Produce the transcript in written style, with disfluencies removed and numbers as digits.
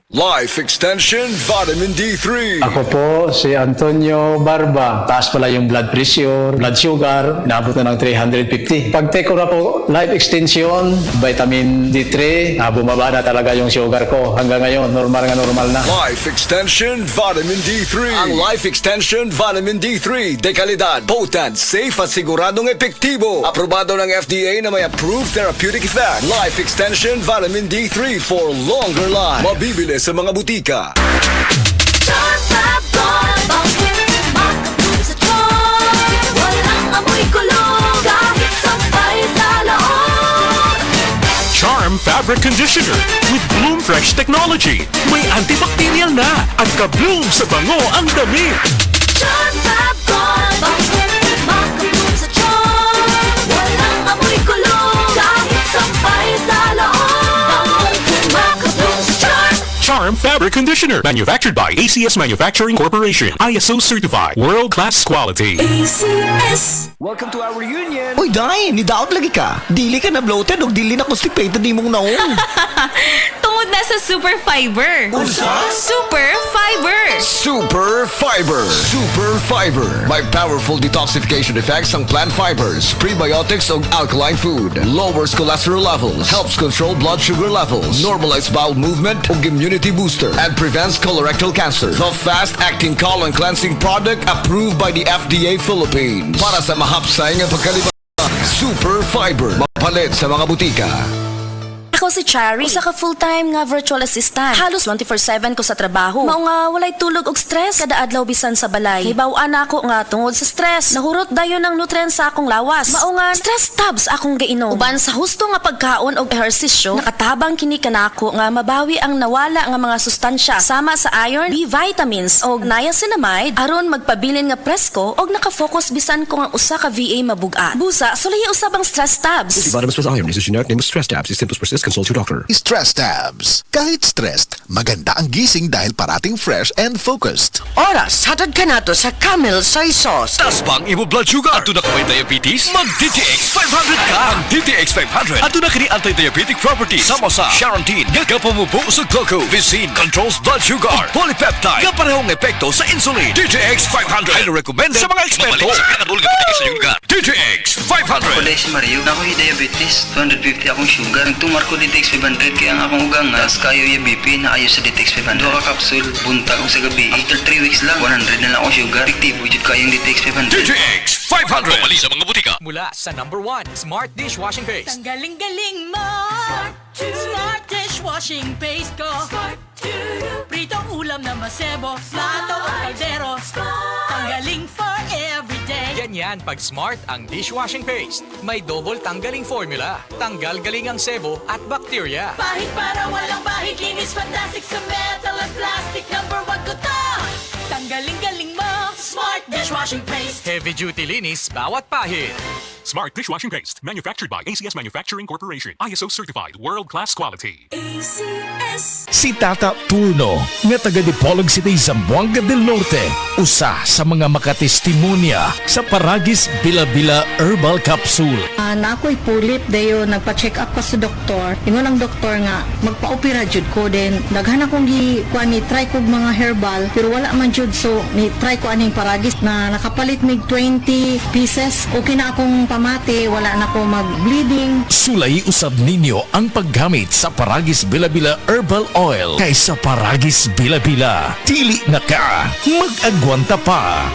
Life Extension Vitamin D3. Ako po si Antonio Barba. Taas pala yung blood pressure, blood sugar, naabot na ng 350. Pag-take ko na po Life Extension, vitamin D3, bumaba na talaga yung sugar ko. Hanggang ngayon, normal na. Life Extension Vitamin D3. Ang Life Extension Vitamin D3, dekalidad, potent, safe at siguradong epektibo. Aprobado ng FDA na may approved therapeutic effect. Life Extension Vitamin D3 for longer life. Mabibili sa mga butika. Charm Fabric Conditioner with Bloom Fresh Technology. May antibacterial na at ka-bloom sa bango ang damit. Charm Fabric, makabloom sa charm. Walang amoy kulong kahit sampay sa loob. Makabloom sa charm. Charm Fabric Conditioner. Manufactured by ACS Manufacturing Corporation. ISO certified. World-class quality. ACS. Welcome to our reunion. Uy, Day, nidaot lagi ka. Dili ka na bloated o dili na constipated ni mong naong. Tungod na sa Super Fiber. Unsa? Super Fiber. Super Fiber. Super Fiber. May powerful detoxification effects ang plant fibers, prebiotics o alkaline food. Lowers cholesterol levels. Helps control blood sugar levels. Normalize bowel movement o immunity booster. And prevents colorectal cancer. The fast-acting colon cleansing product approved by the FDA Philippines. Para sa mahapsay ng pagkalibang. Super Fiber. Mapalit sa mga butika. Ako si Chari, usa ka full-time nga virtual assistant. Halos 24/7 ko sa trabaho. Mao nga walay tulog og stress kada adlaw bisan sa balay. Hibaw-an ako nga tungod sa stress. Nahurot dayon ang nutrients sa akong lawas. Mao nga stress tabs akong gainom. Uban sa husto nga pagkaon og ehersisyo, nakatabang kini kanako nga mabawi ang nawala nga mga sustansya sama sa iron, B vitamins og niacinamide aron magpabilin nga presko og nakafocus bisan ko nga usa ka VA mabugat. Busa, sulay usab ang stress tabs. Vitamins plus iron is a generic name of stress tabs. If symptoms persist, consult your doctor. Stress tabs. Kahit stressed, maganda ang gising dahil parating fresh and focused. Oras, hatod ka na to sa Camel Soy Sauce. Taas bang imo blood sugar? Ato na kamay diabetes? Mag DTX 500 ka! Ang DTX 500 ato na kini anti-diabetic properties. Sama sa Charantine, nga kapamubo sa glucose. Visin controls blood sugar. Ug polypeptide, nga parehong epekto sa insulin. DTX 500 ay recommended sa mga eksperto. DTX 500. Kulay si Mario, ako'y diabetes, 250 akong sugar. Nagtumar ko DTX 500 kaya ang akong ugang nga kayo yung BP na ayos sa DTX 500. Doha ka kapsul, buntag sa gabi. After 3 weeks lang, 100 na lang akong sugar. Efektibo jud kayo yung DTX 500. DTX 500. Pumali sa mga butika. Mula sa #1 Smart Dishwashing Paste. Ang galing-galing mo. Smart dishwashing paste ko. Pritong ulam na masebo. Plato o kaldero. Tanggaling for everyday. Ganyan pag Smart ang dishwashing paste. May double tanggaling formula. Tanggal galing ang sebo at bacteria. Bahid para walang bahid. Linis fantastic sa metal at plastic. #1 ko to. Tanggaling-galing mo. Smart dishwashing paste. Heavy duty linis bawat pahid. Smart Dishwashing Paste. Manufactured by ACS Manufacturing Corporation. ISO certified. World-class quality. ACS. Si Tata Turno, nga taga Dipolog City, Zamboanga del Norte, usa sa mga makatestimonya sa Paragis Bila-Bila Herbal Capsule. Na ako'y pulip dayo nagpa-check up ko sa doktor. Ingon ang doktor nga magpa-opera jud ko din. Daghan akong kuan ni try ko mga herbal pero wala man jud, so ni try ko aning Paragis na nakapalit mig 20 pieces. Okay na akong pamati, wala na ko mag-bleeding. Sulay usab ninyo ang paggamit sa Paragis Bila-Bila Herbal Oil kaysa Paragis Bila-Bila. Dili na ka, mag-agwanta pa.